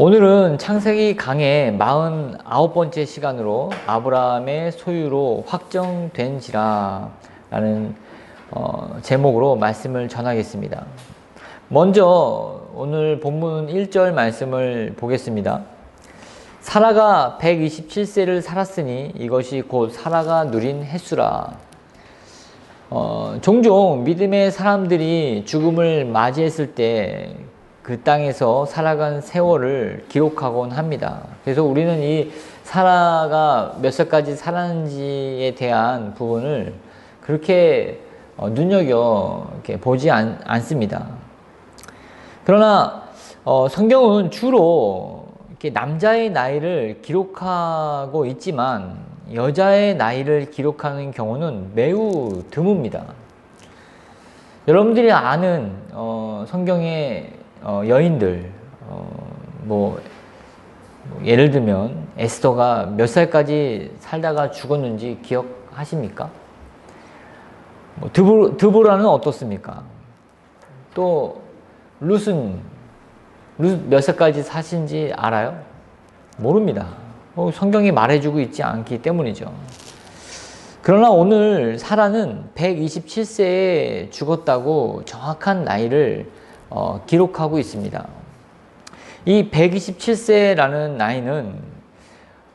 오늘은 창세기 강의 49번째 시간으로 아브라함의 소유로 확정된지라 라는 제목으로 말씀을 전하겠습니다. 먼저 오늘 본문 1절 말씀을 보겠습니다. 사라가 127세를 살았으니 이것이 곧 사라가 누린 횟수라. 종종 믿음의 사람들이 죽음을 맞이했을 때 그 땅에서 살아간 세월을 기록하곤 합니다. 그래서 우리는 이 사라가 몇 살까지 살았는지에 대한 부분을 그렇게 눈여겨 이렇게 보지 않습니다. 그러나 성경은 주로 이렇게 남자의 나이를 기록하고 있지만 여자의 나이를 기록하는 경우는 매우 드뭅니다. 여러분들이 아는 성경의 여인들, 예를 들면 에스더가 몇 살까지 살다가 죽었는지 기억하십니까? 드보라는 어떻습니까? 또 룻은 몇 살까지 사신지 알아요? 모릅니다. 성경이 말해주고 있지 않기 때문이죠. 그러나 오늘 사라는 127세에 죽었다고 정확한 나이를 기록하고 있습니다. 이 127세라는 나이는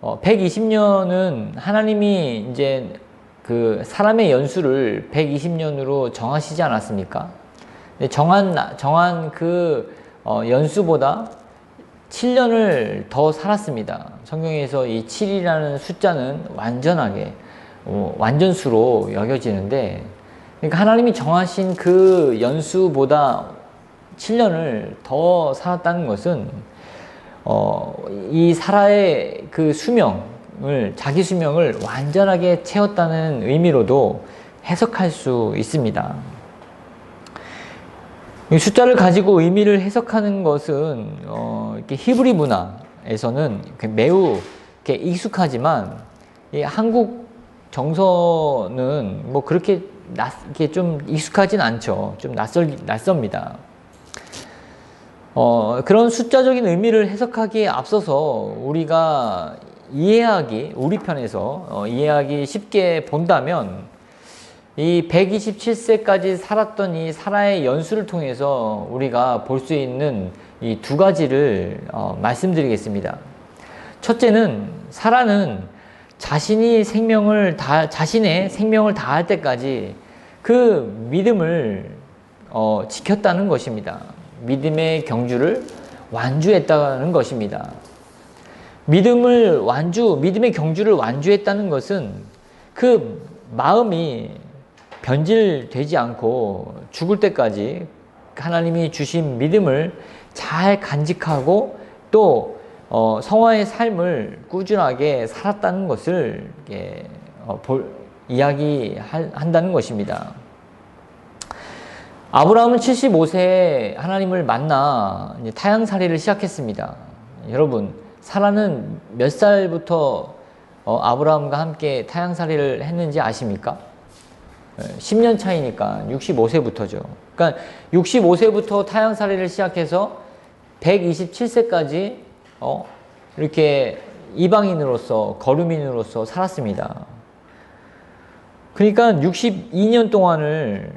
120년은 하나님이 이제 그 사람의 연수를 120년으로 정하시지 않았습니까? 정한 그 연수보다 7년을 더 살았습니다. 성경에서 이 7이라는 숫자는 완전하게 완전수로 여겨지는데, 그러니까 하나님이 정하신 그 연수보다 7년을 더 살았다는 것은 이 사라의 그 자기 수명을 완전하게 채웠다는 의미로도 해석할 수 있습니다. 이 숫자를 가지고 의미를 해석하는 것은 이렇게 히브리 문화에서는 매우 이렇게 익숙하지만 이 한국 정서는 그렇게 이렇게 좀 익숙하진 않죠. 좀 낯섭니다. 그런 숫자적인 의미를 해석하기에 앞서서 우리가 우리 편에서 이해하기 쉽게 본다면 이 127세까지 살았던 이 사라의 연수를 통해서 우리가 볼 수 있는 이 두 가지를 말씀드리겠습니다. 첫째는 사라는 자신의 생명을 다할 때까지 그 믿음을 지켰다는 것입니다. 믿음의 경주를 완주했다는 것입니다. 믿음의 경주를 완주했다는 것은 그 마음이 변질되지 않고 죽을 때까지 하나님이 주신 믿음을 잘 간직하고 또 성화의 삶을 꾸준하게 살았다는 것을 이야기한다는 것입니다. 아브라함은 75세에 하나님을 만나 이제 타향살이를 시작했습니다. 여러분, 사라는 몇 살부터 아브라함과 함께 타향살이를 했는지 아십니까? 10년 차이니까 65세부터죠. 그러니까 65세부터 타향살이를 시작해서 127세까지 이렇게 이방인으로서 거류민으로서 살았습니다. 그러니까 62년 동안을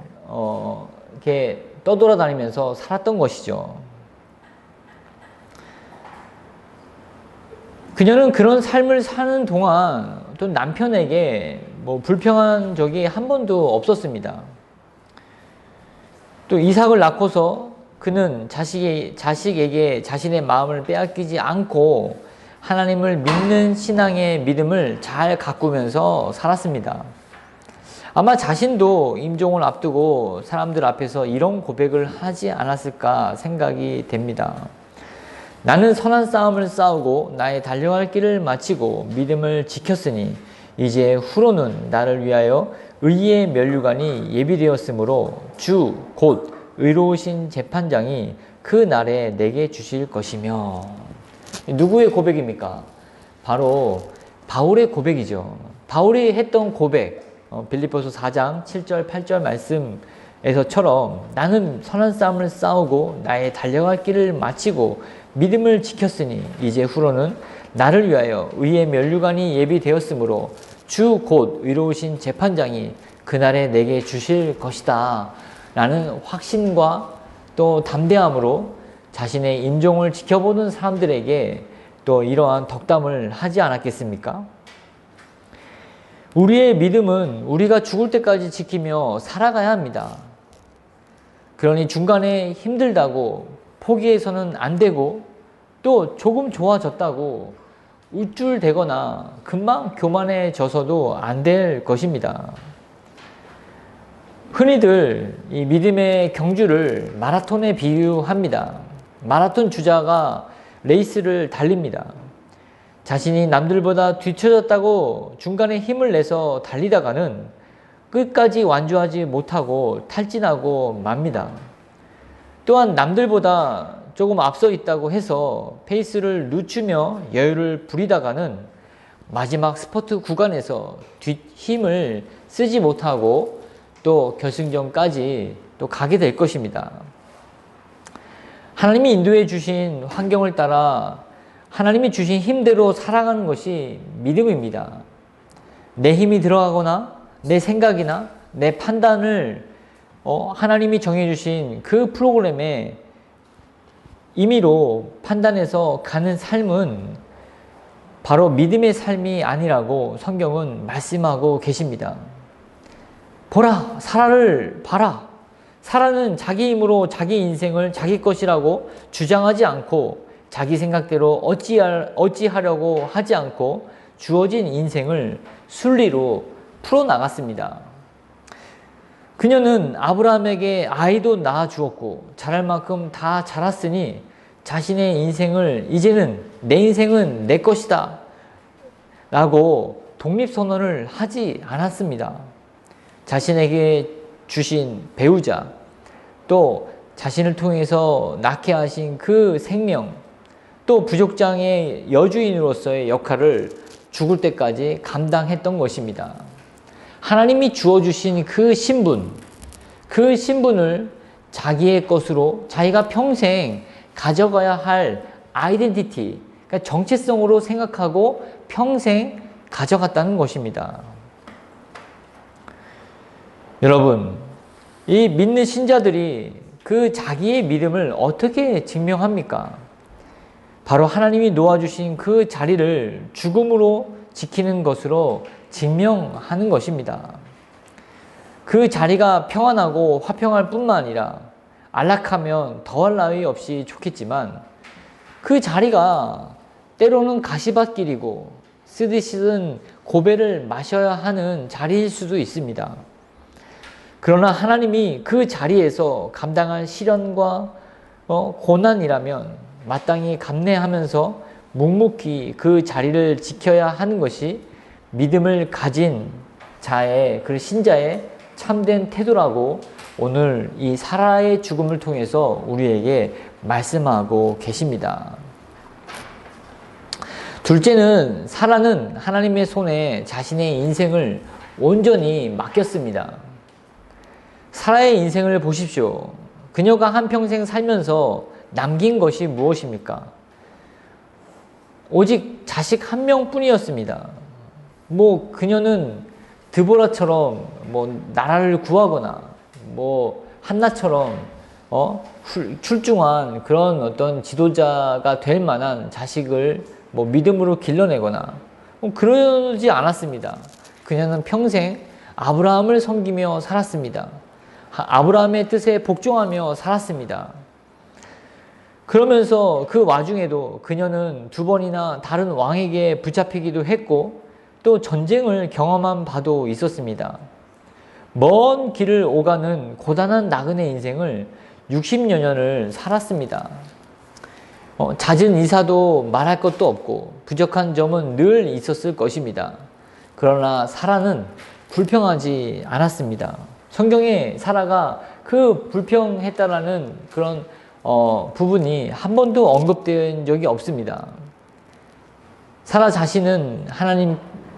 이렇게 떠돌아다니면서 살았던 것이죠. 그녀는 그런 삶을 사는 동안 또 남편에게 불평한 적이 한 번도 없었습니다. 또 이삭을 낳고서 그는 자식에게 자신의 마음을 빼앗기지 않고 하나님을 믿는 신앙의 믿음을 잘 가꾸면서 살았습니다. 아마 자신도 임종을 앞두고 사람들 앞에서 이런 고백을 하지 않았을까 생각이 됩니다. 나는 선한 싸움을 싸우고 나의 달려갈 길을 마치고 믿음을 지켰으니 이제 후로는 나를 위하여 의의 면류관이 예비되었으므로 주 곧 의로우신 재판장이 그 날에 내게 주실 것이며. 누구의 고백입니까? 바로 바울의 고백이죠. 바울이 했던 고백, 빌립보서 4장 7절 8절 말씀에서처럼 나는 선한 싸움을 싸우고 나의 달려갈 길을 마치고 믿음을 지켰으니 이제 후로는 나를 위하여 의의 면류관이 예비되었으므로 주 곧 의로우신 재판장이 그날에 내게 주실 것이다 라는 확신과 또 담대함으로 자신의 임종을 지켜보는 사람들에게 또 이러한 덕담을 하지 않았겠습니까? 우리의 믿음은 우리가 죽을 때까지 지키며 살아가야 합니다. 그러니 중간에 힘들다고 포기해서는 안 되고 또 조금 좋아졌다고 우쭐대거나 금방 교만해져서도 안 될 것입니다. 흔히들 이 믿음의 경주를 마라톤에 비유합니다. 마라톤 주자가 레이스를 달립니다. 자신이 남들보다 뒤처졌다고 중간에 힘을 내서 달리다가는 끝까지 완주하지 못하고 탈진하고 맙니다. 또한 남들보다 조금 앞서 있다고 해서 페이스를 늦추며 여유를 부리다가는 마지막 스퍼트 구간에서 뒷힘을 쓰지 못하고 또 결승전까지 또 가게 될 것입니다. 하나님이 인도해 주신 환경을 따라 하나님이 주신 힘대로 살아가는 것이 믿음입니다. 내 힘이 들어가거나 내 생각이나 내 판단을 하나님이 정해주신 그 프로그램에 임의로 판단해서 가는 삶은 바로 믿음의 삶이 아니라고 성경은 말씀하고 계십니다. 보라, 사라를 봐라. 사라는 자기 힘으로 자기 인생을 자기 것이라고 주장하지 않고 자기 생각대로 어찌하려고 하지 않고 주어진 인생을 순리로 풀어나갔습니다. 그녀는 아브라함에게 아이도 낳아 주었고 자랄 만큼 다 자랐으니 자신의 인생을 이제는 내 인생은 내 것이다 라고 독립선언을 하지 않았습니다. 자신에게 주신 배우자 또 자신을 통해서 낳게 하신 그 생명 또 부족장의 여주인으로서의 역할을 죽을 때까지 감당했던 것입니다. 하나님이 주어주신 그 신분을 자기의 것으로 자기가 평생 가져가야 할 아이덴티티, 그러니까 정체성으로 생각하고 평생 가져갔다는 것입니다. 여러분, 이 믿는 신자들이 그 자기의 믿음을 어떻게 증명합니까? 바로 하나님이 놓아주신 그 자리를 죽음으로 지키는 것으로 증명하는 것입니다. 그 자리가 평안하고 화평할 뿐만 아니라 안락하면 더할 나위 없이 좋겠지만 그 자리가 때로는 가시밭길이고 쓰듯이든 고배를 마셔야 하는 자리일 수도 있습니다. 그러나 하나님이 그 자리에서 감당한 시련과 고난이라면 마땅히 감내하면서 묵묵히 그 자리를 지켜야 하는 것이 믿음을 가진 자의 그 신자의 참된 태도라고 오늘 이 사라의 죽음을 통해서 우리에게 말씀하고 계십니다. 둘째는 사라는 하나님의 손에 자신의 인생을 온전히 맡겼습니다. 사라의 인생을 보십시오. 그녀가 한평생 살면서 남긴 것이 무엇입니까? 오직 자식 한 명뿐이었습니다. 그녀는 드보라처럼 나라를 구하거나 한나처럼 출중한 그런 어떤 지도자가 될 만한 자식을 믿음으로 길러내거나 그러지 않았습니다. 그녀는 평생 아브라함을 섬기며 살았습니다. 아브라함의 뜻에 복종하며 살았습니다. 그러면서 그 와중에도 그녀는 2번이나 다른 왕에게 붙잡히기도 했고 또 전쟁을 경험한 바도 있었습니다. 먼 길을 오가는 고단한 나그네 인생을 60여 년을 살았습니다. 잦은 이사도 말할 것도 없고 부족한 점은 늘 있었을 것입니다. 그러나 사라는 불평하지 않았습니다. 성경에 사라가 그 불평했다라는 그런 부분이 한 번도 언급된 적이 없습니다. 사라 자신은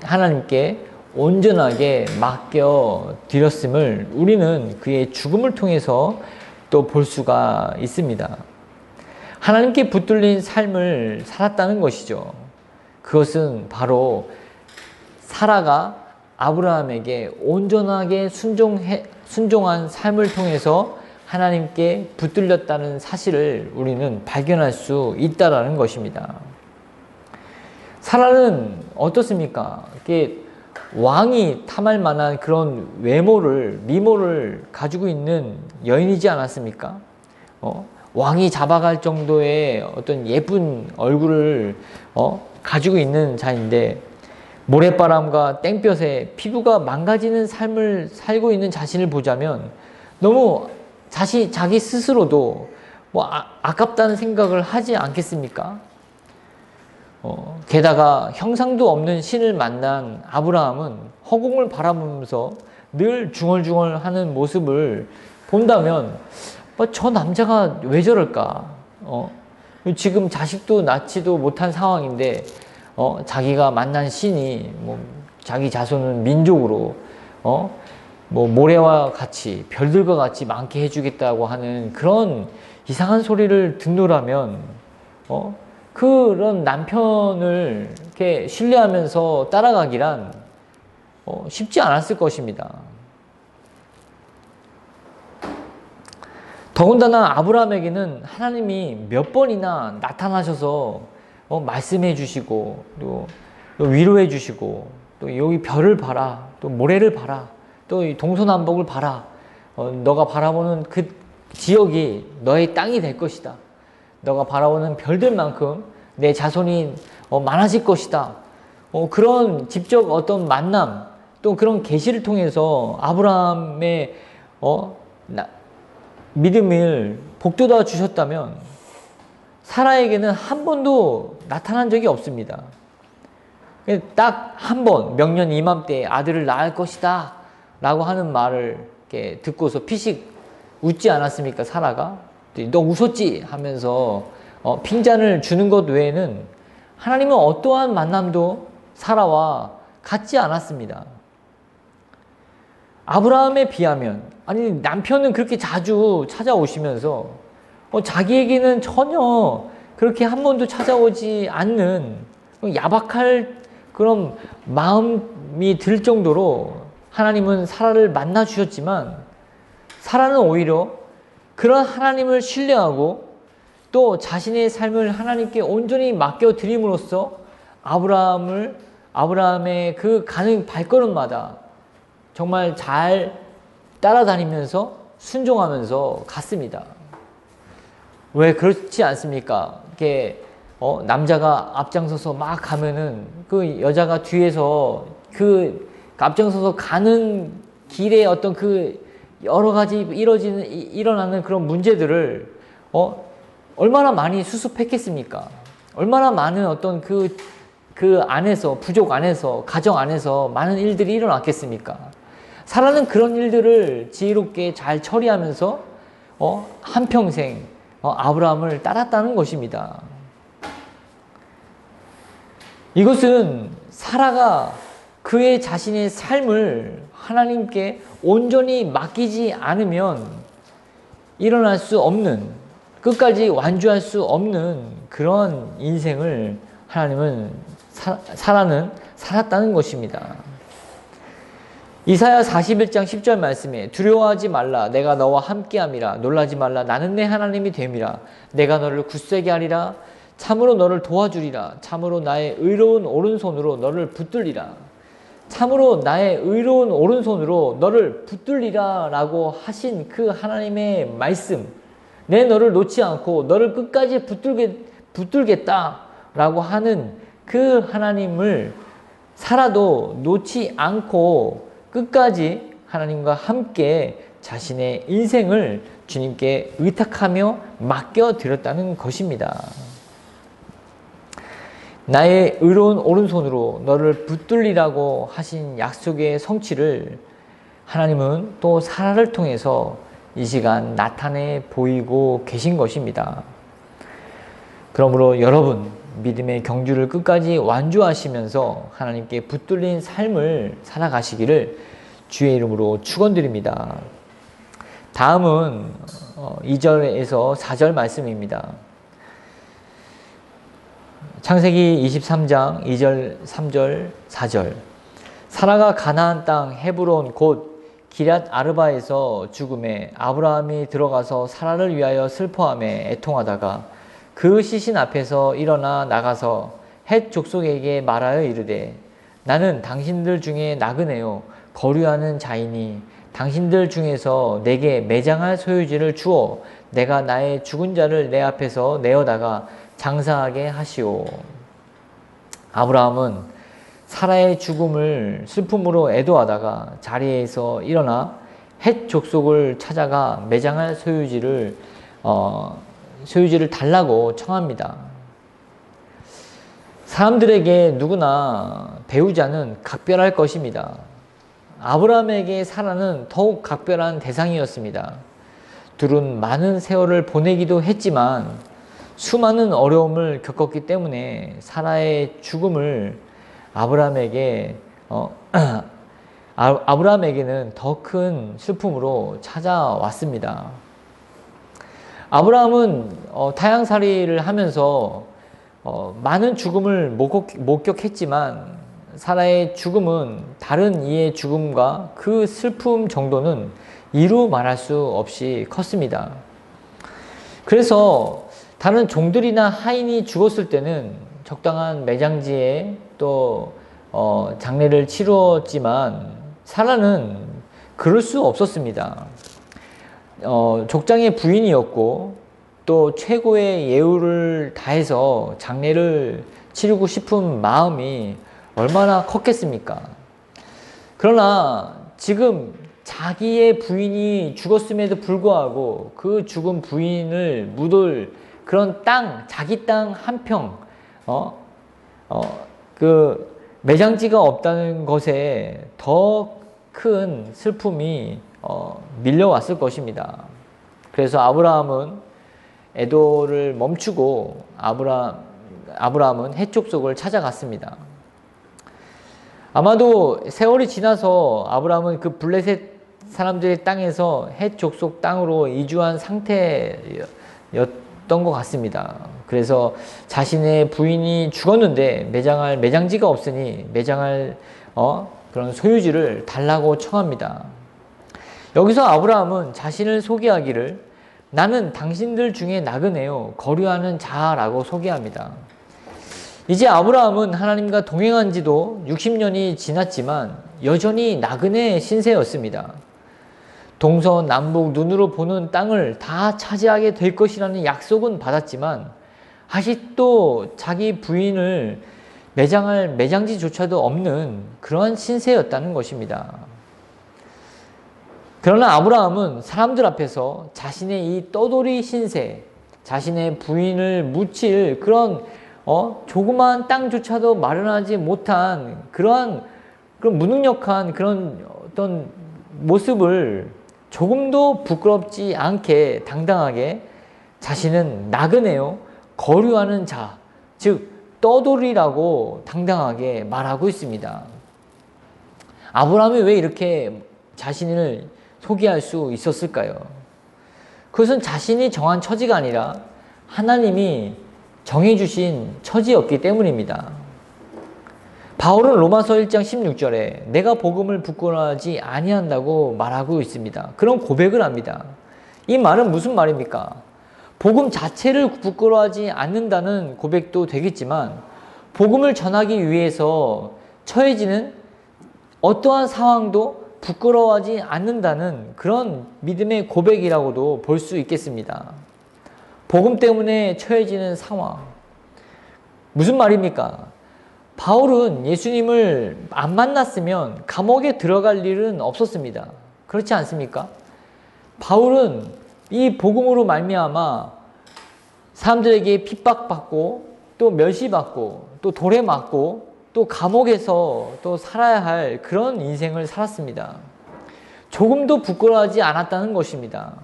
하나님께 온전하게 맡겨 드렸음을 우리는 그의 죽음을 통해서 또 볼 수가 있습니다. 하나님께 붙들린 삶을 살았다는 것이죠. 그것은 바로 사라가 아브라함에게 온전하게 순종한 삶을 통해서 하나님께 붙들렸다는 사실을 우리는 발견할 수 있다라는 것입니다. 사라는 어떻습니까? 이렇게 왕이 탐할 만한 그런 미모를 가지고 있는 여인이지 않았습니까? 왕이 잡아갈 정도의 어떤 예쁜 얼굴을 가지고 있는 자인데, 모래바람과 땡볕에 피부가 망가지는 삶을 살고 있는 자신을 보자면 너무 자기 스스로도 아깝다는 생각을 하지 않겠습니까? 게다가 형상도 없는 신을 만난 아브라함은 허공을 바라보면서 늘 중얼중얼하는 모습을 본다면 저 남자가 왜 저럴까? 지금 자식도 낳지도 못한 상황인데 자기가 만난 신이 자기 자손은 민족으로 모래와 같이 별들과 같이 많게 해주겠다고 하는 그런 이상한 소리를 듣노라면 그런 남편을 이렇게 신뢰하면서 따라가기란 쉽지 않았을 것입니다. 더군다나 아브라함에게는 하나님이 몇 번이나 나타나셔서 말씀해 주시고 또 위로해 주시고 또 여기 별을 봐라, 또 모래를 봐라, 또 이 동서남북을 봐라, 너가 바라보는 그 지역이 너의 땅이 될 것이다. 너가 바라보는 별들만큼 내 자손이 많아질 것이다. 그런 직접 어떤 만남, 또 그런 계시를 통해서 아브라함의 믿음을 복돋아 주셨다면 사라에게는 한 번도 나타난 적이 없습니다. 딱 한 번, 명년 이맘때에 아들을 낳을 것이다 라고 하는 말을 이렇게 듣고서 피식 웃지 않았습니까? 사라가 너 웃었지 하면서 핀잔을 주는 것 외에는 하나님은 어떠한 만남도 사라와 같지 않았습니다. 아브라함에 비하면, 아니 남편은 그렇게 자주 찾아오시면서 자기에게는 전혀 그렇게 한 번도 찾아오지 않는 야박할 그런 마음이 들 정도로 하나님은 사라를 만나 주셨지만, 사라는 오히려 그런 하나님을 신뢰하고 또 자신의 삶을 하나님께 온전히 맡겨 드림으로써 아브라함의 그 가는 발걸음마다 정말 잘 따라다니면서 순종하면서 갔습니다. 왜 그렇지 않습니까? 이렇게 남자가 앞장서서 막 가면은 그 여자가 뒤에서 그 앞장서서 가는 길에 어떤 그 여러 가지 일어나는 그런 문제들을 얼마나 많이 수습했겠습니까? 얼마나 많은 어떤 그 안에서, 부족 안에서, 가정 안에서 많은 일들이 일어났겠습니까? 사라는 그런 일들을 지혜롭게 잘 처리하면서 한평생 아브라함을 따랐다는 것입니다. 이것은 사라가 그의 자신의 삶을 하나님께 온전히 맡기지 않으면 일어날 수 없는, 끝까지 완주할 수 없는 그런 인생을 하나님은 사라는 살았다는 것입니다. 이사야 41장 10절 말씀에 두려워하지 말라 내가 너와 함께함이라 놀라지 말라 나는 내 하나님이 됨이라 내가 너를 굳세게 하리라 참으로 너를 도와주리라 참으로 나의 의로운 오른손으로 너를 붙들리라 참으로 나의 의로운 오른손으로 너를 붙들리라 라고 하신 그 하나님의 말씀, 내 너를 놓지 않고 너를 끝까지 붙들겠다 라고 하는 그 하나님을 사라도 놓지 않고 끝까지 하나님과 함께 자신의 인생을 주님께 의탁하며 맡겨드렸다는 것입니다. 나의 의로운 오른손으로 너를 붙들리라고 하신 약속의 성취를 하나님은 또 사라를 통해서 이 시간 나타내 보이고 계신 것입니다. 그러므로 여러분, 믿음의 경주를 끝까지 완주하시면서 하나님께 붙들린 삶을 살아가시기를 주의 이름으로 축원드립니다. 다음은 2절에서 4절 말씀입니다. 창세기 23장 2절, 3절, 4절. 사라가 가나안 땅 헤브론 곧 기럇 아르바에서 죽음에 아브라함이 들어가서 사라를 위하여 슬퍼하며 애통하다가 그 시신 앞에서 일어나 나가서 헷 족속에게 말하여 이르되 나는 당신들 중에 나그네요 거류하는 자이니 당신들 중에서 내게 매장할 소유지를 주어 내가 나의 죽은 자를 내 앞에서 내어다가 장사하게 하시오. 아브라함은 사라의 죽음을 슬픔으로 애도하다가 자리에서 일어나 헷 족속을 찾아가 매장할 소유지를 달라고 청합니다. 사람들에게 누구나 배우자는 각별할 것입니다. 아브라함에게 사라는 더욱 각별한 대상이었습니다. 둘은 많은 세월을 보내기도 했지만 수많은 어려움을 겪었기 때문에 사라의 죽음을 아브라함에게는 더 큰 슬픔으로 찾아왔습니다. 아브라함은 타향살이를 하면서 많은 죽음을 목격했지만 사라의 죽음은 다른 이의 죽음과 그 슬픔 정도는 이루 말할 수 없이 컸습니다. 그래서 다른 종들이나 하인이 죽었을 때는 적당한 매장지에 또 장례를 치루었지만 사라는 그럴 수 없었습니다. 족장의 부인이었고 또 최고의 예우를 다해서 장례를 치르고 싶은 마음이 얼마나 컸겠습니까? 그러나 지금 자기의 부인이 죽었음에도 불구하고 그 죽은 부인을 묻을 그런 땅, 자기 땅 한 평, 그 매장지가 없다는 것에 더 큰 슬픔이 밀려왔을 것입니다. 그래서 아브라함은 애도를 멈추고 아브라함은 헷 족속을 찾아갔습니다. 아마도 세월이 지나서 아브라함은 그 블레셋 사람들의 땅에서 헷 족속 땅으로 이주한 상태였던 것 같습니다. 그래서 자신의 부인이 죽었는데 매장할 매장지가 없으니 매장할 그런 소유지를 달라고 청합니다. 여기서 아브라함은 자신을 소개하기를 나는 당신들 중에 나그네요 거류하는 자라고 소개합니다. 이제 아브라함은 하나님과 동행한 지도 60년이 지났지만 여전히 나그네 신세였습니다. 동서남북 눈으로 보는 땅을 다 차지하게 될 것이라는 약속은 받았지만 아직도 자기 부인을 매장할 매장지조차도 없는 그러한 신세였다는 것입니다. 그러나 아브라함은 사람들 앞에서 자신의 이 떠돌이 신세, 자신의 부인을 묻힐 그런 조그마한 땅조차도 마련하지 못한 그런 무능력한 그런 어떤 모습을 조금도 부끄럽지 않게 당당하게 자신은 나그네요 거류하는 자, 즉 떠돌이라고 당당하게 말하고 있습니다. 아브라함이 왜 이렇게 자신을 소개할 수 있었을까요? 그것은 자신이 정한 처지가 아니라 하나님이 정해주신 처지였기 때문입니다. 바울은 로마서 1장 16절에 내가 복음을 부끄러워하지 아니한다고 말하고 있습니다. 그런 고백을 합니다. 이 말은 무슨 말입니까? 복음 자체를 부끄러워하지 않는다는 고백도 되겠지만 복음을 전하기 위해서 처해지는 어떠한 상황도 부끄러워하지 않는다는 그런 믿음의 고백이라고도 볼 수 있겠습니다. 복음 때문에 처해지는 상황. 무슨 말입니까? 바울은 예수님을 안 만났으면 감옥에 들어갈 일은 없었습니다. 그렇지 않습니까? 바울은 이 복음으로 말미암아 사람들에게 핍박받고 또 멸시받고 또 돌에 맞고 또 감옥에서 또 살아야 할 그런 인생을 살았습니다. 조금도 부끄러워하지 않았다는 것입니다.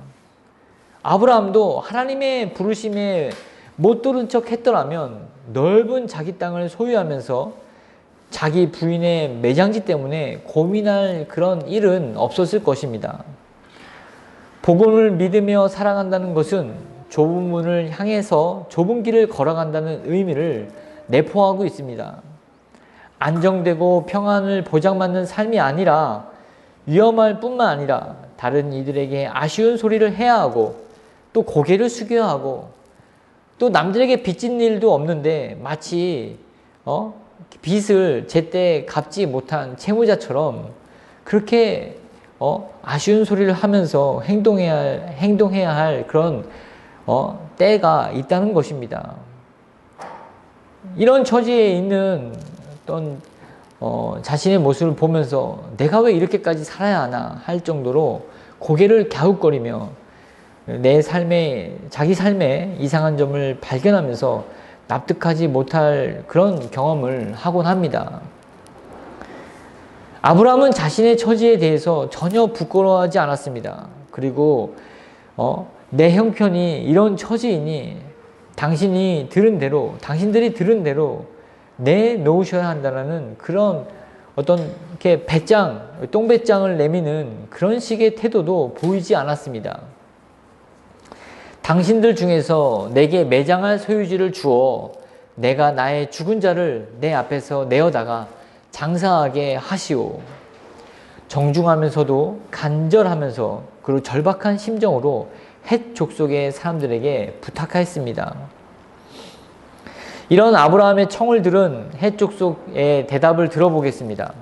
아브라함도 하나님의 부르심에 못 들은 척 했더라면 넓은 자기 땅을 소유하면서 자기 부인의 매장지 때문에 고민할 그런 일은 없었을 것입니다. 복음을 믿으며 살아간다는 것은 좁은 문을 향해서 좁은 길을 걸어간다는 의미를 내포하고 있습니다. 안정되고 평안을 보장받는 삶이 아니라 위험할 뿐만 아니라 다른 이들에게 아쉬운 소리를 해야 하고 또 고개를 숙여야 하고 또 남들에게 빚진 일도 없는데 마치 빚을 제때 갚지 못한 채무자처럼 그렇게 아쉬운 소리를 하면서 행동해야 할 그런 때가 있다는 것입니다. 이런 처지에 있는 어떤 자신의 모습을 보면서 내가 왜 이렇게까지 살아야 하나 할 정도로 고개를 갸웃거리며 자기 삶에 이상한 점을 발견하면서 납득하지 못할 그런 경험을 하곤 합니다. 아브라함은 자신의 처지에 대해서 전혀 부끄러워하지 않았습니다. 그리고 내 형편이 이런 처지이니 당신들이 들은 대로 내놓으셔야 한다는 그런 어떤 이렇게 똥배짱을 내미는 그런 식의 태도도 보이지 않았습니다. 당신들 중에서 내게 매장할 소유지를 주어 내가 나의 죽은 자를 내 앞에서 내어다가 장사하게 하시오. 정중하면서도 간절하면서 그리고 절박한 심정으로 헷 족속의 사람들에게 부탁하였습니다. 이런 아브라함의 청을 들은 헷 족속의 대답을 들어보겠습니다.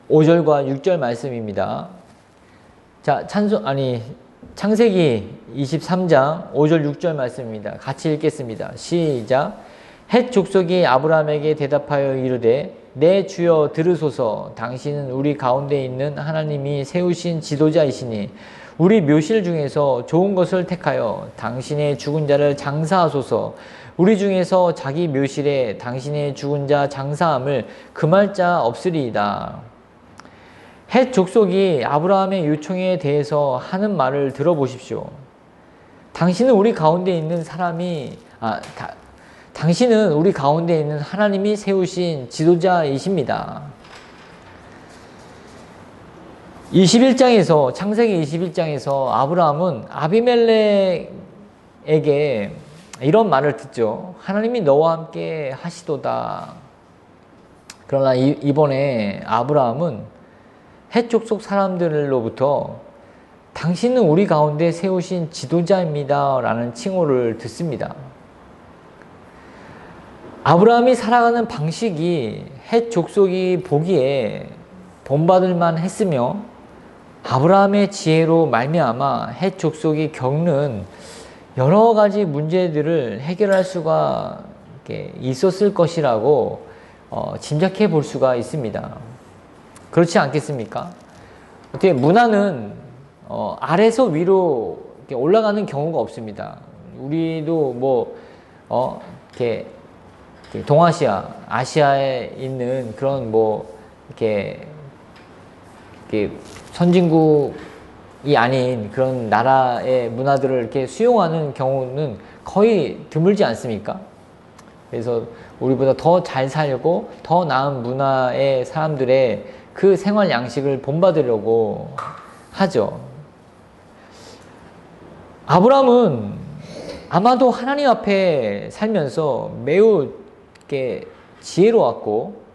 5절과 6절 말씀입니다. 자, 창세기 23장 5절 6절 말씀입니다. 같이 읽겠습니다. 시작. 헷 족속이 아브라함에게 대답하여 이르되 내 주여 들으소서. 당신은 우리 가운데 있는 하나님이 세우신 지도자이시니 우리 묘실 중에서 좋은 것을 택하여 당신의 죽은 자를 장사하소서. 우리 중에서 자기 묘실에 당신의 죽은 자 장사함을 금할 자 없으리이다. 헷 족속이 아브라함의 요청에 대해서 하는 말을 들어보십시오. 당신은 우리 가운데 있는 당신은 우리 가운데 있는 하나님이 세우신 지도자이십니다. 창세기 21장에서 아브라함은 아비멜렉에게 이런 말을 듣죠. 하나님이 너와 함께 하시도다. 그러나 이번에 아브라함은 헷 족속 사람들로부터 당신은 우리 가운데 세우신 지도자입니다 라는 칭호를 듣습니다. 아브라함이 살아가는 방식이 헷 족속이 보기에 본받을 만했으며 아브라함의 지혜로 말미암아 헷 족속이 겪는 여러 가지 문제들을 해결할 수가 있었을 것이라고 짐작해 볼 수가 있습니다. 그렇지 않겠습니까? 어떻게 문화는 아래서 위로 올라가는 경우가 없습니다. 우리도 이렇게 아시아에 있는 그런 이렇게 선진국이 아닌 그런 나라의 문화들을 이렇게 수용하는 경우는 거의 드물지 않습니까? 그래서 우리보다 더 잘 살고 더 나은 문화의 사람들의 그 생활 양식을 본받으려고 하죠. 아브라함은 아마도 하나님 앞에 살면서 매우 지혜로웠고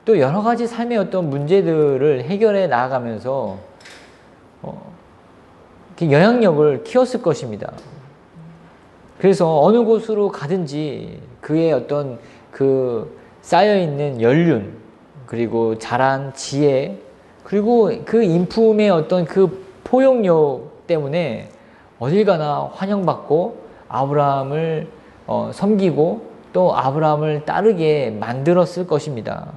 또 여러 가지 삶의 어떤 문제들을 해결해 나아가면서 영향력을 키웠을 것입니다. 그래서 어느 곳으로 가든지 그의 어떤 쌓여있는 연륜, 그리고 자란 지혜, 그리고 그 인품의 어떤 포용력 때문에 어딜 가나 환영받고 아브라함을 섬기고 또 아브라함을 따르게 만들었을 것입니다.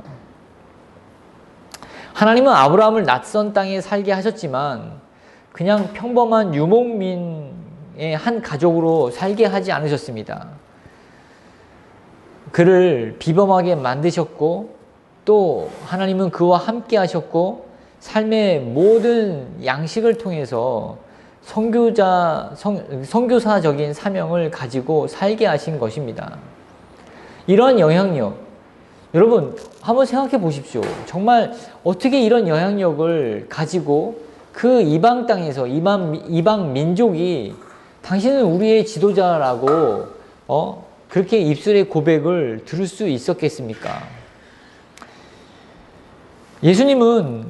하나님은 아브라함을 낯선 땅에 살게 하셨지만 그냥 평범한 유목민의 한 가족으로 살게 하지 않으셨습니다. 그를 비범하게 만드셨고 또 하나님은 그와 함께 하셨고 삶의 모든 양식을 통해서 선교사적인 사명을 가지고 살게 하신 것입니다. 이런 영향력, 여러분 한번 생각해 보십시오. 정말 어떻게 이런 영향력을 가지고 그 이방 땅에서 이방 민족이 당신은 우리의 지도자라고 그렇게 입술의 고백을 들을 수 있었겠습니까? 예수님은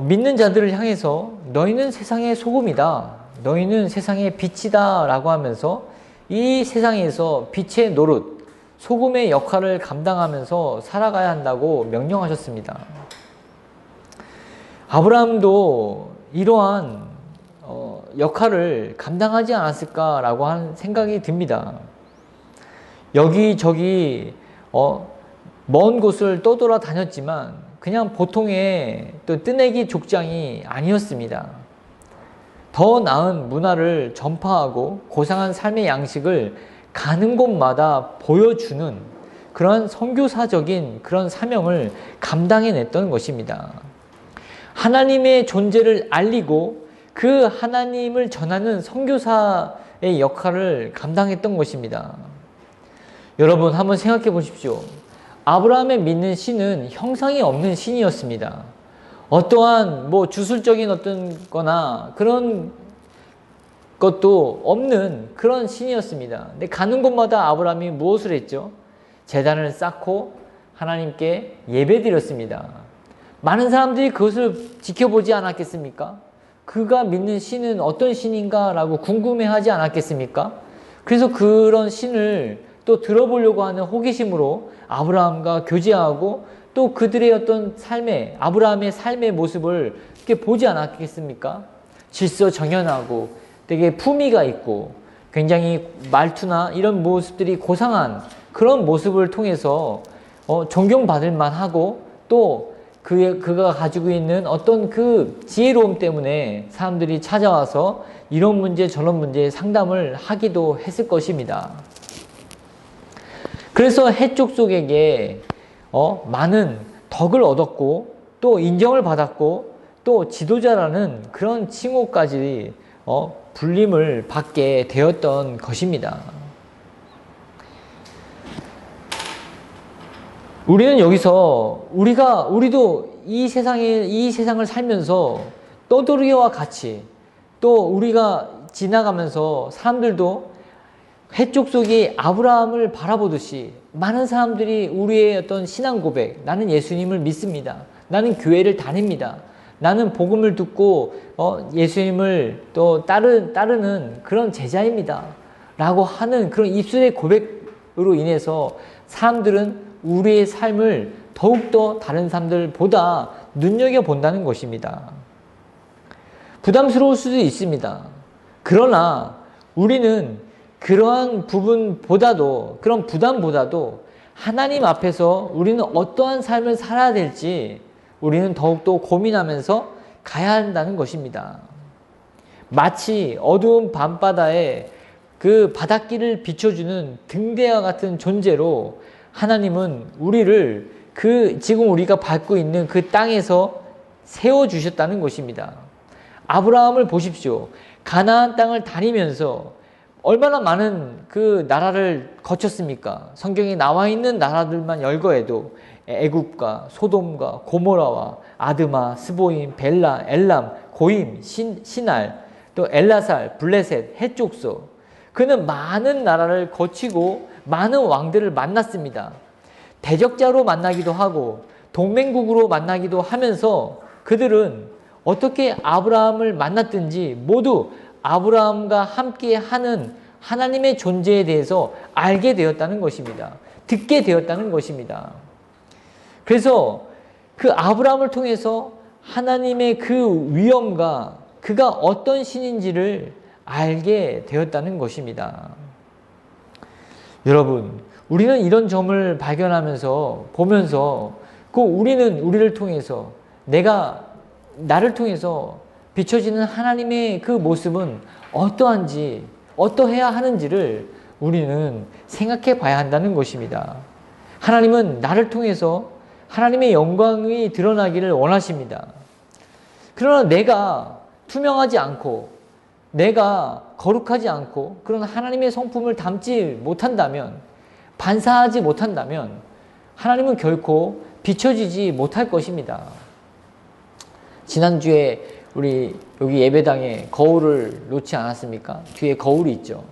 믿는 자들을 향해서 너희는 세상의 소금이다. 너희는 세상의 빛이다 라고 하면서 이 세상에서 빛의 노릇, 소금의 역할을 감당하면서 살아가야 한다고 명령하셨습니다. 아브라함도 이러한 역할을 감당하지 않았을까라고 하는 생각이 듭니다. 여기저기 먼 곳을 떠돌아 다녔지만 그냥 보통의 또 뜨내기 족장이 아니었습니다. 더 나은 문화를 전파하고 고상한 삶의 양식을 가는 곳마다 보여주는 그런 선교사적인 그런 사명을 감당해냈던 것입니다. 하나님의 존재를 알리고 그 하나님을 전하는 선교사의 역할을 감당했던 것입니다. 여러분 한번 생각해 보십시오. 아브라함의 믿는 신은 형상이 없는 신이었습니다. 어떠한 주술적인 어떤 거나 그런 것도 없는 그런 신이었습니다. 근데 가는 곳마다 아브라함이 무엇을 했죠? 제단을 쌓고 하나님께 예배드렸습니다. 많은 사람들이 그것을 지켜보지 않았겠습니까? 그가 믿는 신은 어떤 신인가 라고 궁금해하지 않았겠습니까? 그래서 그런 신을 또 들어보려고 하는 호기심으로 아브라함과 교제하고 또 그들의 어떤 삶의, 아브라함의 삶의 모습을 이렇게 보지 않았겠습니까? 질서정연하고 되게 품위가 있고 굉장히 말투나 이런 모습들이 고상한 그런 모습을 통해서 존경받을 만하고 또 그가 가지고 있는 어떤 그 지혜로움 때문에 사람들이 찾아와서 이런 문제 저런 문제 상담을 하기도 했을 것입니다. 그래서 해족속에게 많은 덕을 얻었고 또 인정을 받았고 또 지도자라는 그런 칭호까지 불림을 받게 되었던 것입니다. 우리는 여기서 우리도 이 세상을 살면서 떠돌이와 같이 또 우리가 지나가면서 사람들도 해쪽 속에 아브라함을 바라보듯이 많은 사람들이 우리의 어떤 신앙 고백, 나는 예수님을 믿습니다. 나는 교회를 다닙니다. 나는 복음을 듣고 예수님을 또 따르는 그런 제자입니다. 라고 하는 그런 입술의 고백으로 인해서 사람들은 우리의 삶을 더욱더 다른 사람들보다 눈여겨본다는 것입니다. 부담스러울 수도 있습니다. 그러나 우리는 그러한 부분보다도, 그런 부담보다도 하나님 앞에서 우리는 어떠한 삶을 살아야 될지 우리는 더욱더 고민하면서 가야 한다는 것입니다. 마치 어두운 밤바다에 그 바닷길을 비춰주는 등대와 같은 존재로 하나님은 우리를 지금 우리가 밟고 있는 그 땅에서 세워주셨다는 것입니다. 아브라함을 보십시오. 가나안 땅을 다니면서 얼마나 많은 그 나라를 거쳤습니까? 성경에 나와 있는 나라들만 열거해도 애굽과 소돔과 고모라와 아드마, 스보임, 벨라, 엘람, 고임, 신알, 또 엘라살, 블레셋, 해족소. 그는 많은 나라를 거치고 많은 왕들을 만났습니다. 대적자로 만나기도 하고 동맹국으로 만나기도 하면서 그들은 어떻게 아브라함을 만났든지 모두 아브라함과 함께 하는 하나님의 존재에 대해서 알게 되었다는 것입니다. 듣게 되었다는 것입니다. 그래서 그 아브라함을 통해서 하나님의 그 위엄과 그가 어떤 신인지를 알게 되었다는 것입니다. 여러분, 우리는 이런 점을 발견하면서 보면서 우리는 우리를 통해서 나를 통해서 비춰지는 하나님의 그 모습은 어떠한지, 어떠해야 하는지를 우리는 생각해 봐야 한다는 것입니다. 하나님은 나를 통해서 하나님의 영광이 드러나기를 원하십니다. 그러나 내가 투명하지 않고 내가 거룩하지 않고 그런 하나님의 성품을 담지 못한다면, 반사하지 못한다면 하나님은 결코 비춰지지 못할 것입니다. 지난주에 우리 여기 예배당에 거울을 놓지 않았습니까? 뒤에 거울이 있죠.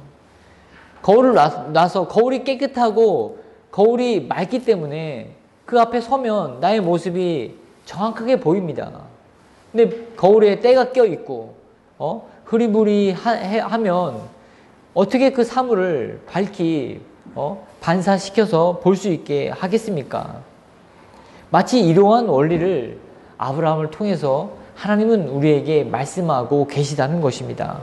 거울을 놔서 거울이 깨끗하고 거울이 맑기 때문에 그 앞에 서면 나의 모습이 정확하게 보입니다. 근데 거울에 때가 껴 있고 흐리부리하면 어떻게 그 사물을 밝히 반사시켜서 볼 수 있게 하겠습니까? 마치 이러한 원리를 아브라함을 통해서 하나님은 우리에게 말씀하고 계시다는 것입니다.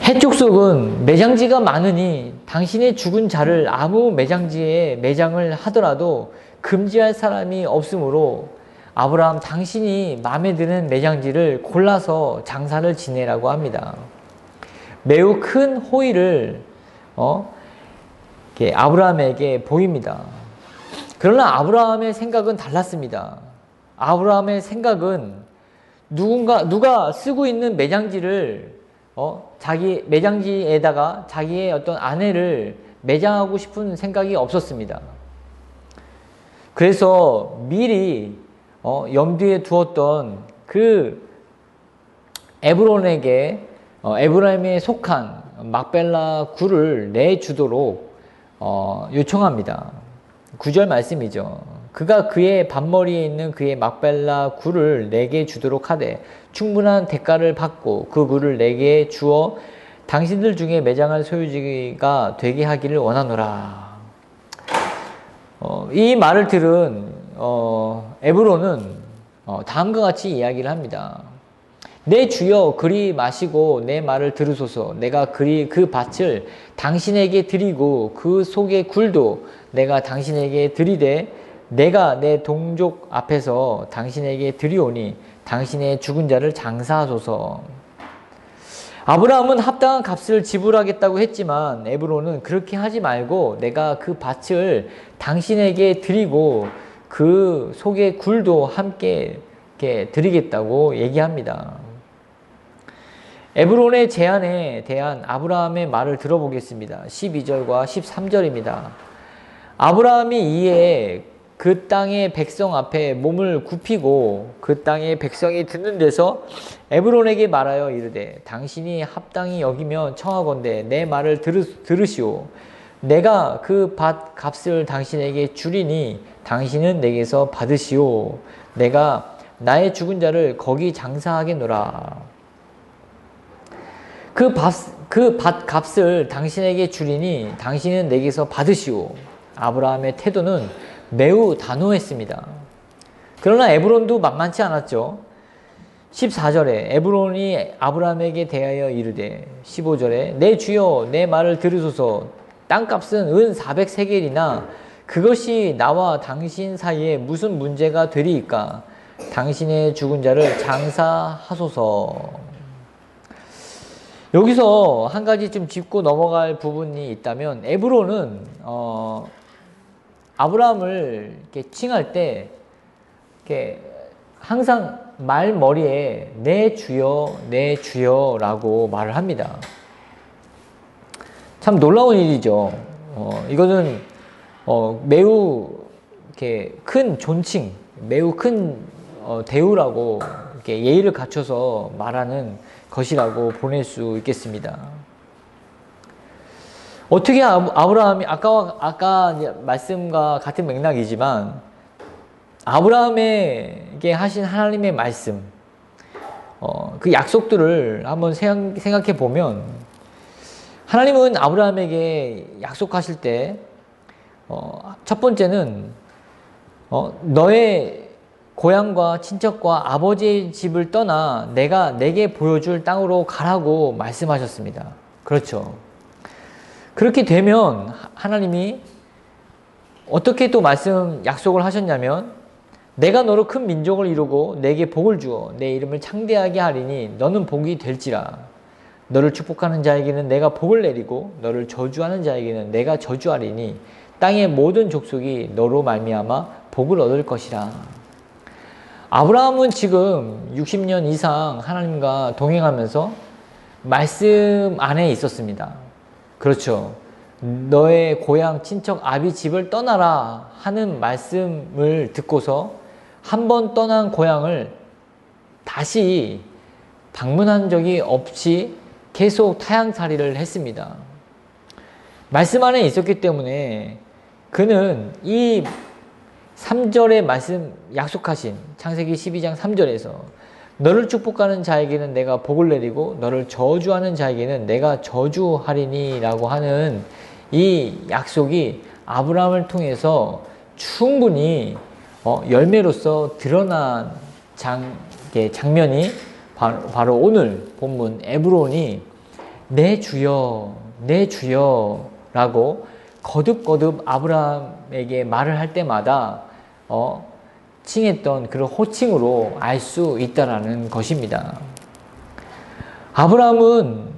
해쪽 속은 매장지가 많으니 당신의 죽은 자를 아무 매장지에 매장을 하더라도 금지할 사람이 없으므로 아브라함 당신이 마음에 드는 매장지를 골라서 장사를 지내라고 합니다. 매우 큰 호의를 아브라함에게 보입니다. 그러나 아브라함의 생각은 달랐습니다. 아브라함의 생각은 누가 쓰고 있는 매장지를 자기 매장지에다가 자기의 어떤 아내를 매장하고 싶은 생각이 없었습니다. 그래서 미리 염두에 두었던 그 에브라임에 속한 막벨라 굴을 내주도록 요청합니다. 9절 말씀이죠. 그가 그의 밭머리에 있는 그의 막벨라 굴을 내게 주도록 하되 충분한 대가를 받고 그 굴을 내게 주어 당신들 중에 매장할 소유지가 되게 하기를 원하노라. 이 말을 들은 에브론은 다음과 같이 이야기를 합니다. 내 주여 그리 마시고 내 말을 들으소서. 내가 그 밭을 당신에게 드리고 그 속의 굴도 내가 당신에게 드리되 내가 내 동족 앞에서 당신에게 드리오니 당신의 죽은 자를 장사하소서. 아브라함은 합당한 값을 지불하겠다고 했지만 에브론은 그렇게 하지 말고 내가 그 밭을 당신에게 드리고 그 속의 굴도 함께 드리겠다고 얘기합니다. 에브론의 제안에 대한 아브라함의 말을 들어보겠습니다. 12절과 13절입니다. 아브라함이 이에 그 땅의 백성 앞에 몸을 굽히고 그 땅의 백성이 듣는 데서 에브론에게 말하여 이르되 당신이 합당히 여기면 청하건대 내 말을 들으시오. 내가 그 밭 값을 당신에게 주리니 당신은 내게서 받으시오. 내가 나의 죽은 자를 거기 장사하겠노라. 그 밭 값을 당신에게 주리니 당신은 내게서 받으시오. 아브라함의 태도는 매우 단호했습니다. 그러나 에브론도 만만치 않았죠. 14절에 에브론이 아브라함에게 대하여 이르되 15절에 내 주여 내 말을 들으소서. 땅값은 은 400세겔이나 그것이 나와 당신 사이에 무슨 문제가 되리이까. 당신의 죽은 자를 장사하소서. 여기서 한 가지 좀 짚고 넘어갈 부분이 있다면 에브론은 아브라함을 이렇게 칭할 때 이렇게 항상 말머리에 내 주여라고 말을 합니다. 참 놀라운 일이죠. 이거는 매우 이렇게 큰 존칭, 매우 큰 대우라고 이렇게 예의를 갖춰서 말하는 것이라고 보낼 수 있겠습니다. 어떻게 아브라함이 아까 말씀과 같은 맥락이지만 아브라함에게 하신 하나님의 말씀, 그 약속들을 한번 생각해 보면 하나님은 아브라함에게 약속하실 때 첫 번째는 너의 고향과 친척과 아버지의 집을 떠나 내가 내게 보여줄 땅으로 가라고 말씀하셨습니다. 그렇죠. 그렇게 되면 하나님이 어떻게 또 약속을 하셨냐면 내가 너로 큰 민족을 이루고 내게 복을 주어 내 이름을 창대하게 하리니 너는 복이 될지라. 너를 축복하는 자에게는 내가 복을 내리고 너를 저주하는 자에게는 내가 저주하리니 땅의 모든 족속이 너로 말미암아 복을 얻을 것이라. 아브라함은 지금 60년 이상 하나님과 동행하면서 말씀 안에 있었습니다. 그렇죠. 너의 고향, 친척, 아비 집을 떠나라 하는 말씀을 듣고서 한 번 떠난 고향을 다시 방문한 적이 없이 계속 타향살이를 했습니다. 말씀 안에 있었기 때문에 그는 이 3절의 말씀 약속하신 창세기 12장 3절에서 너를 축복하는 자에게는 내가 복을 내리고 너를 저주하는 자에게는 내가 저주하리니 라고 하는 이 약속이 아브라함을 통해서 충분히 열매로서 드러난 장면이 바로 오늘 본문 에브론이 내 주여 내 주여 라고 거듭거듭 아브라함에게 말을 할 때마다 칭했던 그런 호칭으로 알 수 있다라는 것입니다. 아브라함은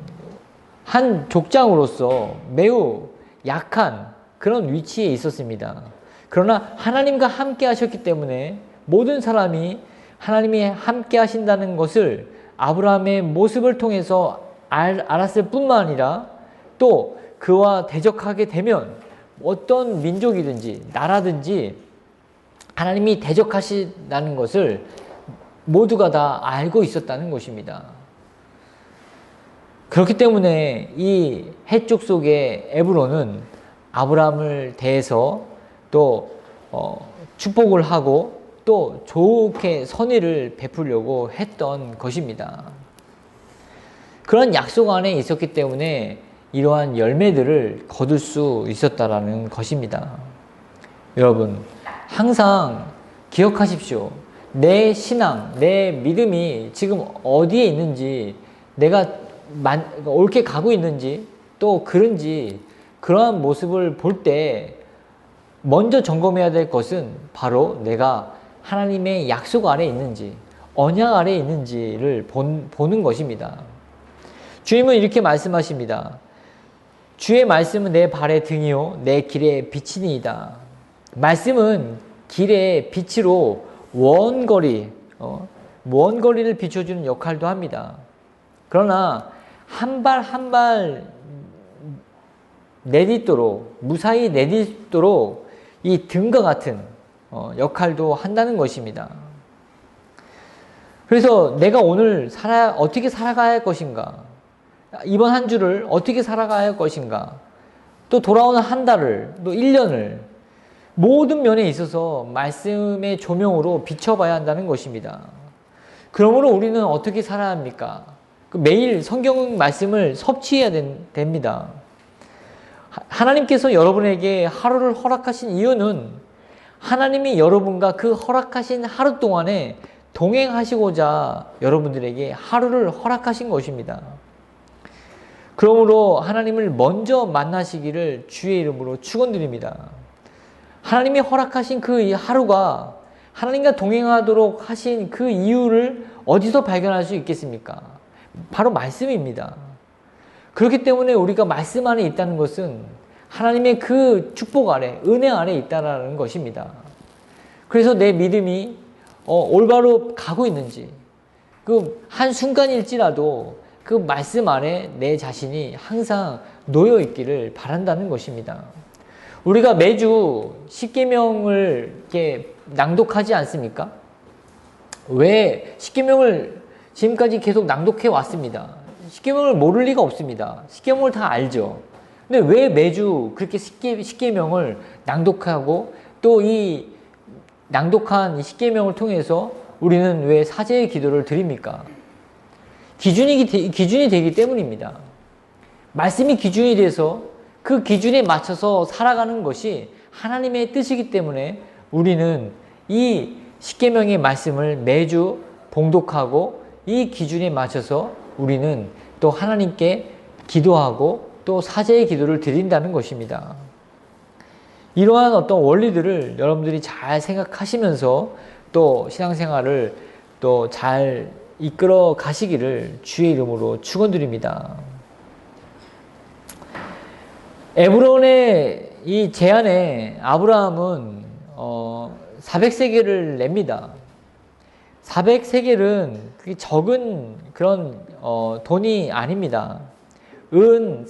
한 족장으로서 매우 약한 그런 위치에 있었습니다. 그러나 하나님과 함께 하셨기 때문에 모든 사람이 하나님이 함께 하신다는 것을 아브라함의 모습을 통해서 알았을 뿐만 아니라 또 그와 대적하게 되면 어떤 민족이든지 나라든지 하나님이 대적하신다는 것을 모두가 다 알고 있었다는 것입니다. 그렇기 때문에 이 해쪽 속의 에브론은 아브라함을 대해서 또 축복을 하고 또 좋게 선의를 베풀려고 했던 것입니다. 그런 약속 안에 있었기 때문에 이러한 열매들을 거둘 수 있었다라는 것입니다. 여러분, 항상 기억하십시오. 내 신앙, 내 믿음이 지금 어디에 있는지, 내가 옳게 가고 있는지, 또 그런지, 그러한 모습을 볼 때 먼저 점검해야 될 것은 바로 내가 하나님의 약속 아래 있는지, 언약 아래 있는지를 보는 것입니다. 주님은 이렇게 말씀하십니다. 주의 말씀은 내 발의 등이요 내 길의 빛이니이다. 말씀은 길의 빛으로 원거리를 비춰주는 역할도 합니다. 그러나 한 발 한 발 내딛도록 무사히 내딛도록 이 등과 같은 역할도 한다는 것입니다. 그래서 내가 오늘 어떻게 살아가야 할 것인가, 이번 한 주를 어떻게 살아가야 할 것인가, 또 돌아오는 한 달을, 또 1년을 모든 면에 있어서 말씀의 조명으로 비춰봐야 한다는 것입니다. 그러므로 우리는 어떻게 살아야 합니까? 매일 성경 말씀을 섭취해야 됩니다. 하나님께서 여러분에게 하루를 허락하신 이유는 하나님이 여러분과 그 허락하신 하루 동안에 동행하시고자 여러분들에게 하루를 허락하신 것입니다. 그러므로 하나님을 먼저 만나시기를 주의 이름으로 축원드립니다. 하나님이 허락하신 그 하루가 하나님과 동행하도록 하신 그 이유를 어디서 발견할 수 있겠습니까? 바로 말씀입니다. 그렇기 때문에 우리가 말씀 안에 있다는 것은 하나님의 그 축복 아래, 은혜 아래 있다는 것입니다. 그래서 내 믿음이 올바로 가고 있는지, 그 한순간일지라도 그 말씀 안에 내 자신이 항상 놓여 있기를 바란다는 것입니다. 우리가 매주 십계명을 이렇게 낭독하지 않습니까? 왜 십계명을 지금까지 계속 낭독해 왔습니다. 십계명을 모를 리가 없습니다. 십계명을 다 알죠. 근데 왜 매주 그렇게 십계명을 낭독하고 또 이 낭독한 십계명을 통해서 우리는 왜 사제의 기도를 드립니까? 기준이 되기 때문입니다. 말씀이 기준이 돼서 그 기준에 맞춰서 살아가는 것이 하나님의 뜻이기 때문에 우리는 이 십계명의 말씀을 매주 봉독하고 이 기준에 맞춰서 우리는 또 하나님께 기도하고 또 사제의 기도를 드린다는 것입니다. 이러한 어떤 원리들을 여러분들이 잘 생각하시면서 또 신앙생활을 또 잘 이끌어 가시기를 주의 이름으로 축원드립니다. 에브론의 이 제안에 아브라함은 400세겔을 냅니다. 400세겔은 그게 적은 그런 돈이 아닙니다. 은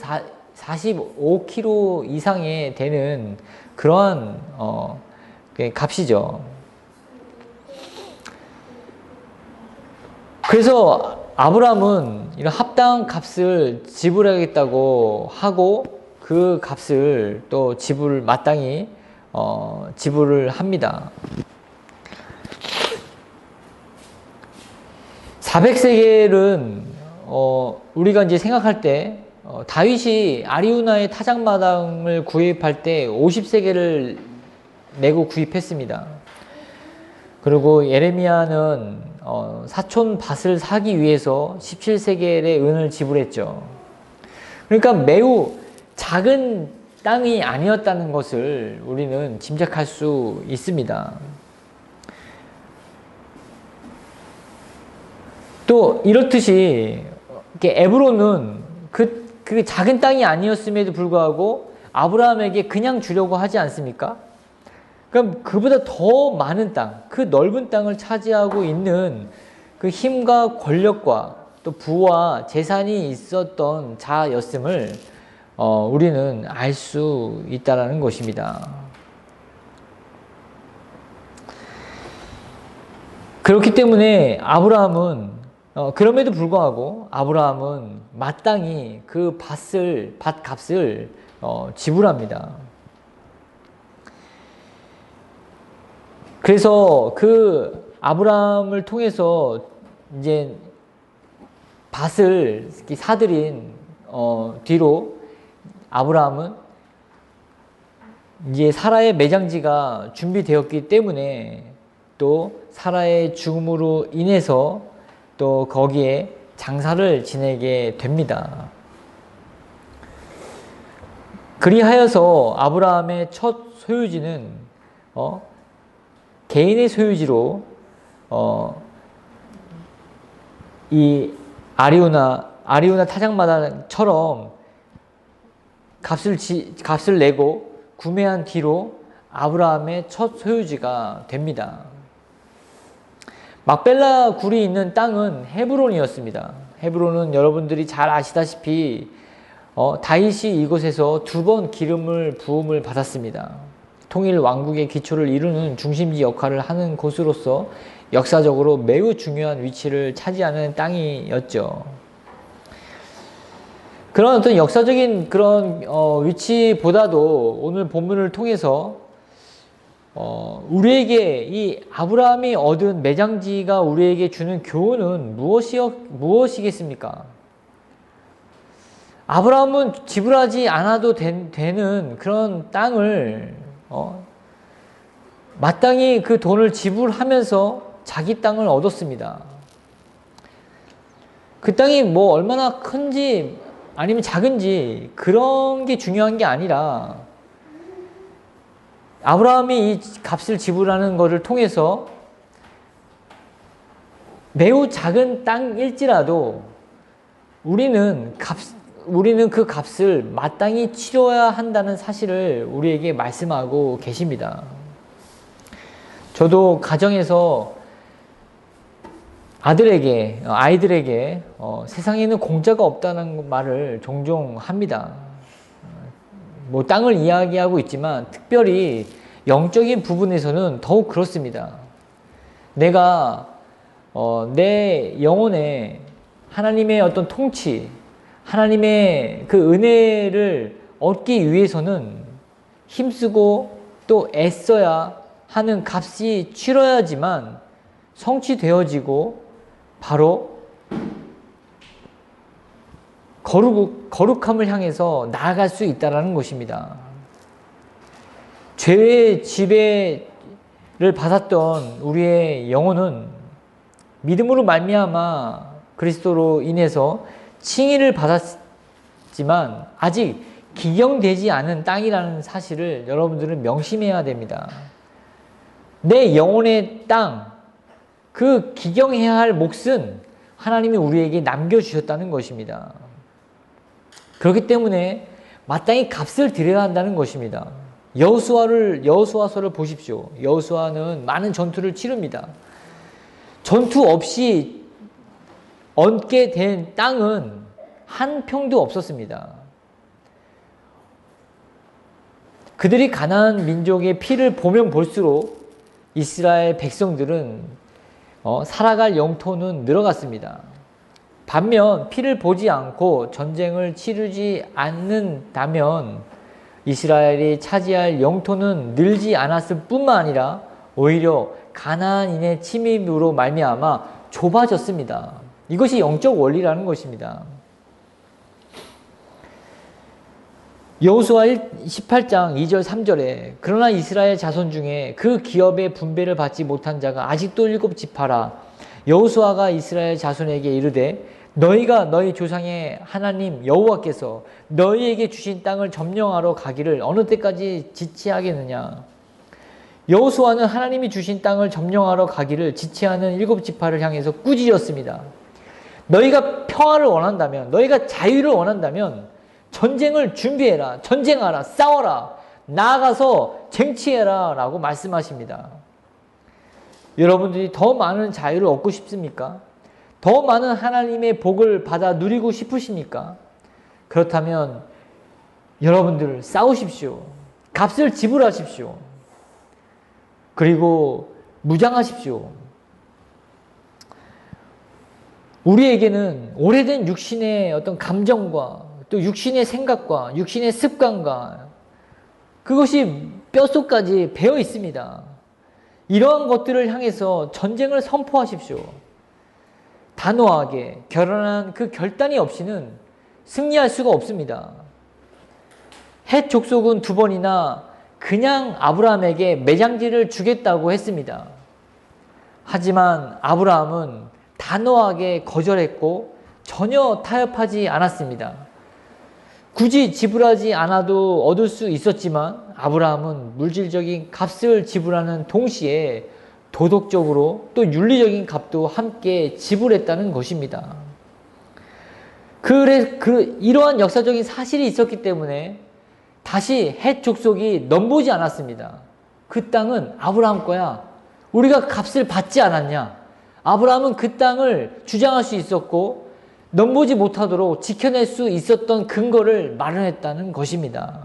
45kg 이상에 되는 그러한 값이죠. 그래서 아브라함은 이런 합당한 값을 지불하겠다고 하고 그 값을 또 마땅히 지불을 합니다. 400세겔은 우리가 이제 생각할 때 다윗이 아리우나의 타작마당을 구입할 때 50세겔을 내고 구입했습니다. 그리고 예레미야는 사촌 밭을 사기 위해서 17세겔의 은을 지불했죠. 그러니까 매우 작은 땅이 아니었다는 것을 우리는 짐작할 수 있습니다. 또 이렇듯이 에브론은 그 작은 땅이 아니었음에도 불구하고 아브라함에게 그냥 주려고 하지 않습니까? 그럼 그보다 더 많은 땅, 그 넓은 땅을 차지하고 있는 그 힘과 권력과 또 부와 재산이 있었던 자였음을 우리는 알 수 있다라는 것입니다. 그렇기 때문에 그럼에도 불구하고 아브라함은 마땅히 그 밭값을 지불합니다. 그래서 그 아브라함을 통해서 이제 밭을 사들인 뒤로 아브라함은 이제 사라의 매장지가 준비되었기 때문에 또 사라의 죽음으로 인해서 또 거기에 장사를 지내게 됩니다. 그리하여서 아브라함의 첫 소유지는 개인의 소유지로 이 아리우나 타작마당처럼 값을 내고 구매한 뒤로 아브라함의 첫 소유지가 됩니다. 막벨라 굴이 있는 땅은 헤브론이었습니다. 헤브론은 여러분들이 잘 아시다시피 다윗이 이곳에서 2번 기름을 부음을 받았습니다. 통일 왕국의 기초를 이루는 중심지 역할을 하는 곳으로서 역사적으로 매우 중요한 위치를 차지하는 땅이었죠. 그런 어떤 역사적인 그런 위치보다도 오늘 본문을 통해서 우리에게 이 아브라함이 얻은 매장지가 우리에게 주는 교훈은 무엇이겠습니까? 아브라함은 지불하지 않아도 되는 그런 땅을 마땅히 그 돈을 지불하면서 자기 땅을 얻었습니다. 그 땅이 뭐 얼마나 큰지 아니면 작은지 그런 게 중요한 게 아니라 아브라함이 이 값을 지불하는 것을 통해서 매우 작은 땅일지라도 우리는 그 값을 마땅히 치러야 한다는 사실을 우리에게 말씀하고 계십니다. 저도 가정에서 아이들에게 세상에는 공짜가 없다는 말을 종종 합니다. 뭐 땅을 이야기하고 있지만 특별히 영적인 부분에서는 더욱 그렇습니다. 내가 내 영혼에 하나님의 어떤 통치, 하나님의 그 은혜를 얻기 위해서는 힘쓰고 또 애써야 하는 값이 치러야지만 성취되어지고 바로 거룩함을 향해서 나아갈 수 있다는 것입니다. 죄의 지배를 받았던 우리의 영혼은 믿음으로 말미암아 그리스도로 인해서 칭의를 받았지만 아직 기경되지 않은 땅이라는 사실을 여러분들은 명심해야 됩니다. 내 영혼의 땅, 그 기경해야 할 몫은 하나님이 우리에게 남겨주셨다는 것입니다. 그렇기 때문에 마땅히 값을 드려야 한다는 것입니다. 여호수아서를 보십시오. 여호수아는 많은 전투를 치릅니다. 전투 없이 얻게 된 땅은 한 평도 없었습니다. 그들이 가나안 민족의 피를 보면 볼수록 이스라엘 백성들은 살아갈 영토는 늘어갔습니다. 반면 피를 보지 않고 전쟁을 치르지 않는다면 이스라엘이 차지할 영토는 늘지 않았을 뿐만 아니라 오히려 가나안인의 침입으로 말미암아 좁아졌습니다. 이것이 영적 원리라는 것입니다. 여호수아 18장 2절 3절에 그러나 이스라엘 자손 중에 그 기업의 분배를 받지 못한 자가 아직도 7지파라. 여호수아가 이스라엘 자손에게 이르되 너희가 너희 조상의 하나님 여호와께서 너희에게 주신 땅을 점령하러 가기를 어느 때까지 지체하겠느냐. 여호수아는 하나님이 주신 땅을 점령하러 가기를 지체하는 7지파를 향해서 꾸짖었습니다. 너희가 평화를 원한다면, 너희가 자유를 원한다면 전쟁을 준비해라, 전쟁하라, 싸워라, 나아가서 쟁취해라 라고 말씀하십니다. 여러분들이 더 많은 자유를 얻고 싶습니까? 더 많은 하나님의 복을 받아 누리고 싶으십니까? 그렇다면 여러분들 싸우십시오. 값을 지불하십시오. 그리고 무장하십시오. 우리에게는 오래된 육신의 어떤 감정과 또 육신의 생각과 육신의 습관과 그것이 뼛속까지 배어 있습니다. 이러한 것들을 향해서 전쟁을 선포하십시오. 단호하게 결연한 그 결단이 없이는 승리할 수가 없습니다. 헷 족속은 2번이나 그냥 아브라함에게 매장지를 주겠다고 했습니다. 하지만 아브라함은 단호하게 거절했고 전혀 타협하지 않았습니다. 굳이 지불하지 않아도 얻을 수 있었지만 아브라함은 물질적인 값을 지불하는 동시에 도덕적으로 또 윤리적인 값도 함께 지불했다는 것입니다. 이러한 역사적인 사실이 있었기 때문에 다시 헷 족속이 넘보지 않았습니다. 그 땅은 아브라함 거야. 우리가 값을 받지 않았냐. 아브라함은 그 땅을 주장할 수 있었고 넘보지 못하도록 지켜낼 수 있었던 근거를 마련했다는 것입니다.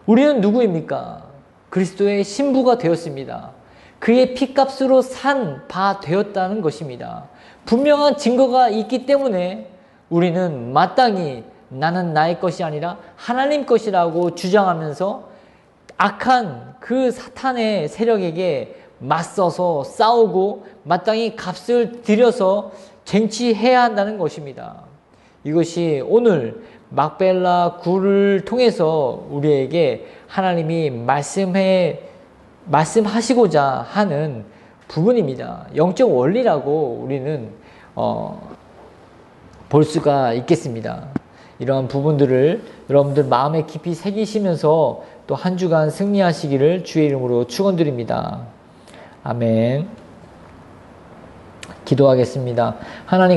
우리는 누구입니까? 그리스도의 신부가 되었습니다. 그의 피값으로 산 바 되었다는 것입니다. 분명한 증거가 있기 때문에 우리는 마땅히 나는 나의 것이 아니라 하나님 것이라고 주장하면서 악한 그 사탄의 세력에게 맞서서 싸우고 마땅히 값을 들여서 쟁취해야 한다는 것입니다. 이것이 오늘 막벨라 굴을 통해서 우리에게 하나님이 말씀하시고자 하는 부분입니다. 영적 원리라고 우리는 볼 수가 있겠습니다. 이러한 부분들을 여러분들 마음에 깊이 새기시면서 또 한 주간 승리하시기를 주의 이름으로 축원드립니다. 아멘. 기도하겠습니다. 하나님